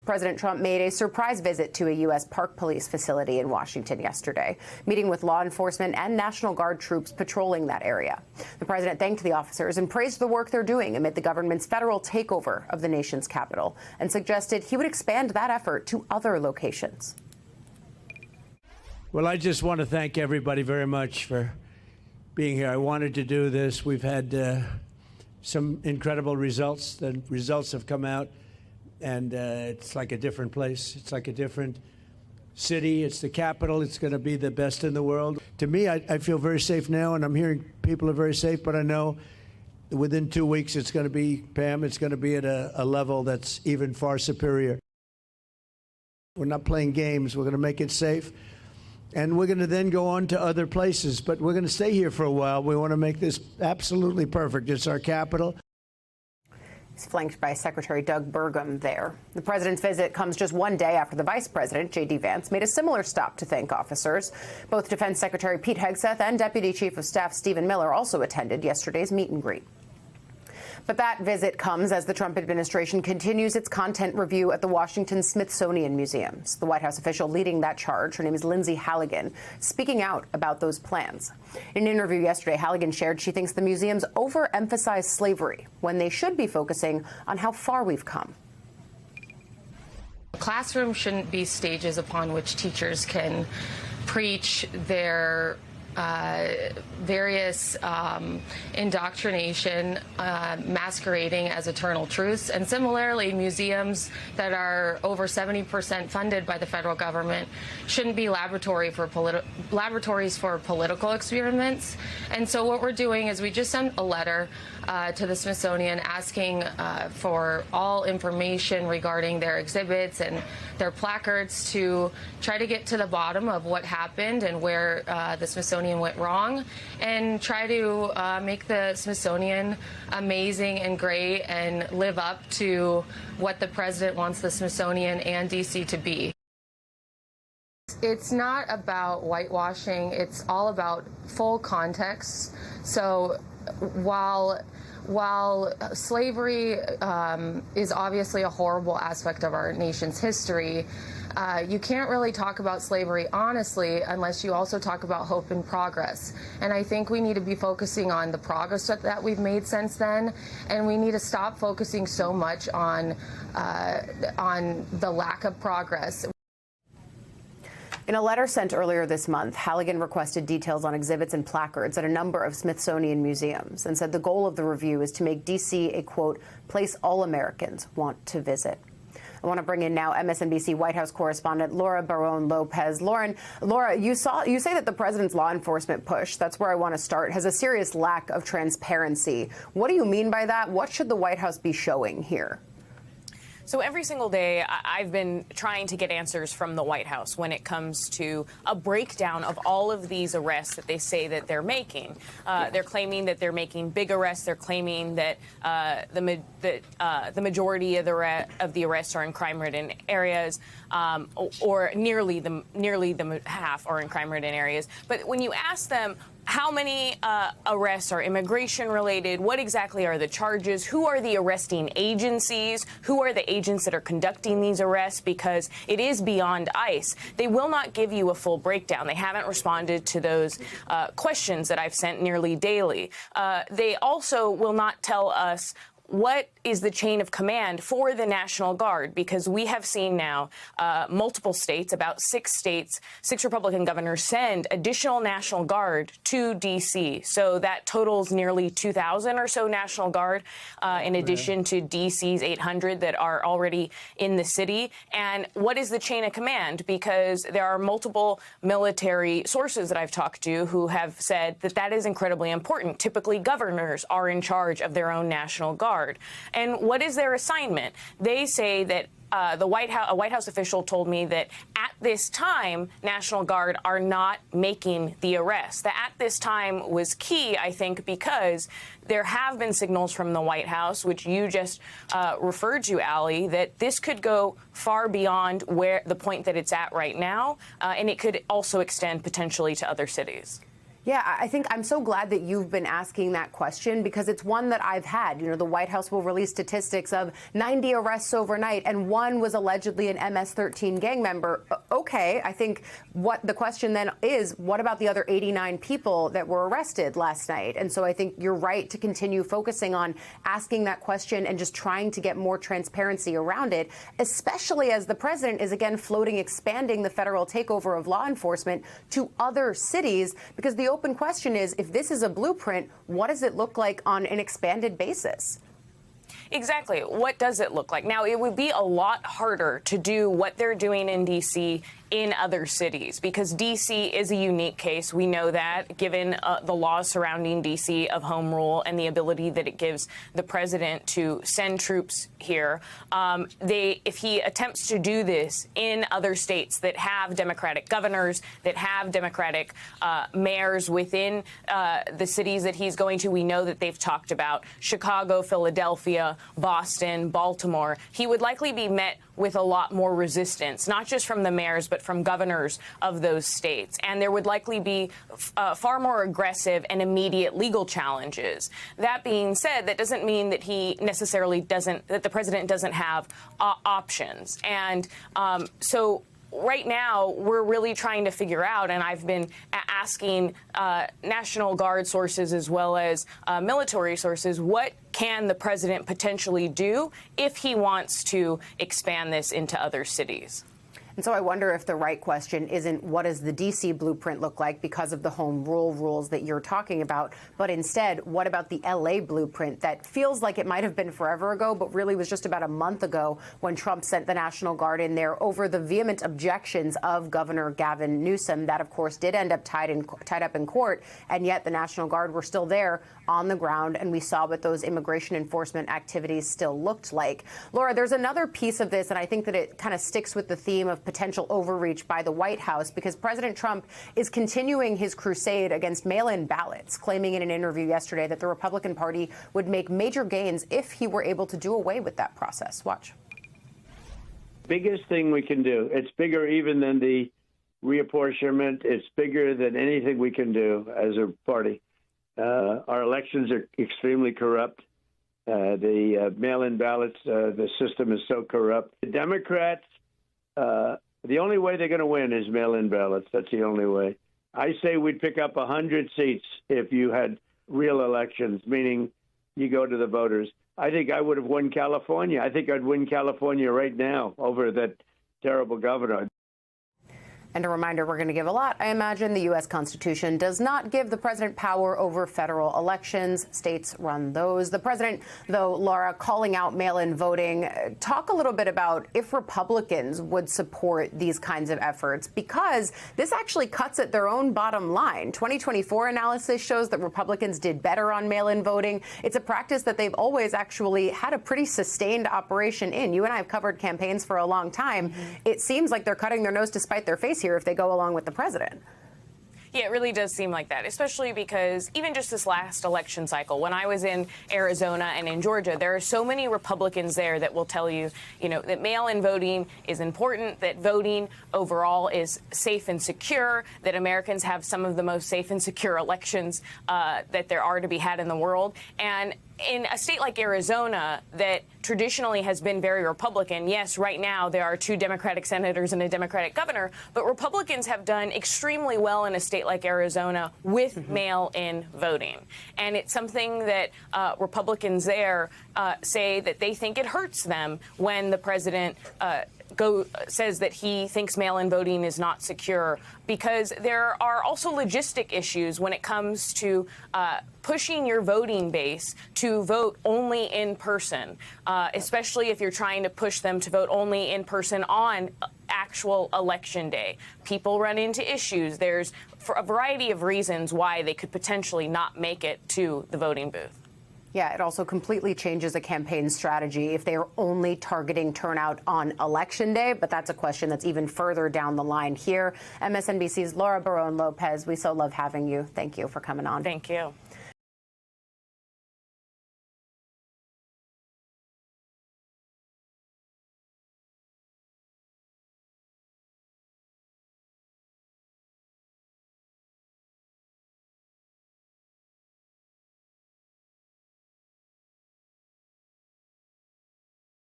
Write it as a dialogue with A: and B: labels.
A: President Trump made a surprise visit to a U.S. Park Police facility in Washington yesterday, meeting with law enforcement and National Guard troops patrolling that area. The president thanked the officers and praised the work they're doing amid the government's federal takeover of the nation's capital, and suggested he would expand that effort to other locations.
B: Well, I just want to thank everybody very much for being here. I wanted to do this. We've had some incredible results. The results have come out. And it's like a different place. It's like a different city. It's the capital. It's going to be the best in the world. To me, I feel very safe now, and I'm hearing people are very safe, but I know within 2 weeks it's going to be, Pam, it's going to be at a level that's even far superior. We're not playing games. We're going to make it safe. And we're going to then go on to other places, but we're going to stay here for a while. We want to make this absolutely perfect. It's our capital.
A: He's flanked by Secretary Doug Burgum there. The president's visit comes just one day after the vice president, J.D. Vance, made a similar stop to thank officers. Both Defense Secretary Pete Hegseth and Deputy Chief of Staff Stephen Miller also attended yesterday's meet and greet. But that visit comes as the Trump administration continues its content review at the Washington Smithsonian Museums. The White House official leading that charge, her name is Lindsay Halligan, speaking out about those plans. In an interview yesterday, Halligan shared she thinks the museums overemphasize slavery when they should be focusing on how far we've come.
C: Classrooms shouldn't be stages upon which teachers can preach their various indoctrination masquerading as eternal truths. And similarly, museums that are over 70% funded by the federal government shouldn't be laboratories for political experiments. And so what we're doing is we just sent a letter to the Smithsonian asking for all information regarding their exhibits and their placards to try to get to the bottom of what happened and where the Smithsonian went wrong, and try to make the Smithsonian amazing and great and live up to what the president wants the Smithsonian and D.C. to be. It's not about whitewashing. It's all about full context. So while slavery is obviously a horrible aspect of our nation's history, you can't really talk about slavery honestly unless you also talk about hope and progress. And I think we need to be focusing on the progress that we've made since then, and we need to stop focusing so much on the lack of progress.
A: In a letter sent earlier this month, Halligan requested details on exhibits and placards at a number of Smithsonian museums and said the goal of the review is to make D.C. a, quote, place all Americans want to visit. I want to bring in now MSNBC White House correspondent Laura Barón Lopez. Laura, you say that the president's law enforcement push, that's where I want to start, has a serious lack of transparency. What do you mean by that? What should the White House be showing here?
D: So every single day, I've been trying to get answers from the White House when it comes to a breakdown of all of these arrests that they say that they're making. They're claiming that they're making big arrests. They're claiming that the majority of the arrests are in crime-ridden areas, or nearly the half are in crime-ridden areas. But when you ask them, how many arrests are immigration-related? What exactly are the charges? Who are the arresting agencies? Who are the agents that are conducting these arrests? Because it is beyond ICE. They will not give you a full breakdown. They haven't responded to those questions that I've sent nearly daily. They also will not tell us what is the chain of command for the National Guard, because we have seen now multiple states, about 6 states, 6 Republican governors send additional National Guard to D.C. So that totals nearly 2,000 or so National Guard, in addition to D.C.'s 800 that are already in the city. And what is the chain of command? Because there are multiple military sources that I've talked to who have said that that is incredibly important. Typically, governors are in charge of their own National Guard. And what is their assignment? They say that a White House official told me that at this time, National Guard are not making the arrests. The at this time was key, I think, because there have been signals from the White House, which you just referred to, Ali, that this could go far beyond where the point that it's at right now, and it could also extend potentially to other cities.
A: Yeah, I think I'm so glad that you've been asking that question, because it's one that I've had. You know, the White House will release statistics of 90 arrests overnight, and one was allegedly an MS-13 gang member. Okay, I think what the question then is, what about the other 89 people that were arrested last night? And so I think you're right to continue focusing on asking that question and just trying to get more transparency around it, especially as the president is again floating expanding the federal takeover of law enforcement to other cities, because the open question is, if this is a blueprint, what does it look like on an expanded basis?
D: Exactly. What does it look like? Now, it would be a lot harder to do what they're doing in D.C. in other cities, because D.C. is a unique case. We know that, given the laws surrounding D.C. of home rule and the ability that it gives the president to send troops here. If he attempts to do this in other states that have Democratic governors, that have Democratic mayors within the cities that he's going to, we know that they've talked about Chicago, Philadelphia, Boston, Baltimore. He would likely be met with a lot more resistance, not just from the mayors, but from governors of those states. And there would likely be far more aggressive and immediate legal challenges. That being said, that doesn't mean that he necessarily that the president doesn't have options. And so right now, we're really trying to figure out, and I've been asking National Guard sources as well as military sources, what can the president potentially do if he wants to expand this into other cities?
A: And so I wonder if the right question isn't what does the D.C. blueprint look like because of the home rule rules that you're talking about, but instead, what about the L.A. blueprint that feels like it might have been forever ago, but really was just about a month ago when Trump sent the National Guard in there over the vehement objections of Governor Gavin Newsom. That, of course, did end up tied up in court, and yet the National Guard were still there on the ground, and we saw what those immigration enforcement activities still looked like. Laura, there's another piece of this, and I think that it kind of sticks with the theme of potential overreach by the White House, because President Trump is continuing his crusade against mail-in ballots, claiming in an interview yesterday that the Republican Party would make major gains if he were able to do away with that process. Watch.
E: Biggest thing we can do. It's bigger even than the reapportionment. It's bigger than anything we can do as a party. Our elections are extremely corrupt. The mail-in ballots, the system is so corrupt. The Democrats, the only way they're going to win is mail-in ballots. That's the only way. I say we'd pick up 100 seats if you had real elections, meaning you go to the voters. I think I would have won California. I think I'd win California right now over that terrible governor.
A: And a reminder, we're going to give a lot. I imagine the U.S. Constitution does not give the president power over federal elections. States run those. The president, though, Laura, calling out mail-in voting. Talk a little bit about if Republicans would support these kinds of efforts, because this actually cuts at their own bottom line. 2024 analysis shows that Republicans did better on mail-in voting. It's a practice that they've always actually had a pretty sustained operation in. You and I have covered campaigns for a long time. It seems like they're cutting their nose to spite their face here if they go along with the president.
D: Yeah, it really does seem like that, especially because even just this last election cycle, when I was in Arizona and in Georgia, there are so many Republicans there that will tell you, that mail-in voting is important, that voting overall is safe and secure, that Americans have some of the most safe and secure elections that there are to be had in the world. And in a state like Arizona that traditionally has been very Republican, yes, right now there are 2 Democratic senators and a Democratic governor, but Republicans have done extremely well in a state like Arizona with mail-in voting. And it's something that Republicans there say that they think it hurts them when the president says that he thinks mail-in voting is not secure, because there are also logistic issues when it comes to pushing your voting base to vote only in person, especially if you're trying to push them to vote only in person on actual election day. People run into issues. There's for a variety of reasons why they could potentially not make it to the voting booth.
A: Yeah, it also completely changes a campaign strategy if they are only targeting turnout on Election Day. But that's a question that's even further down the line here. MSNBC's Laura Barón Lopez, we so love having you. Thank you for coming on.
D: Thank you.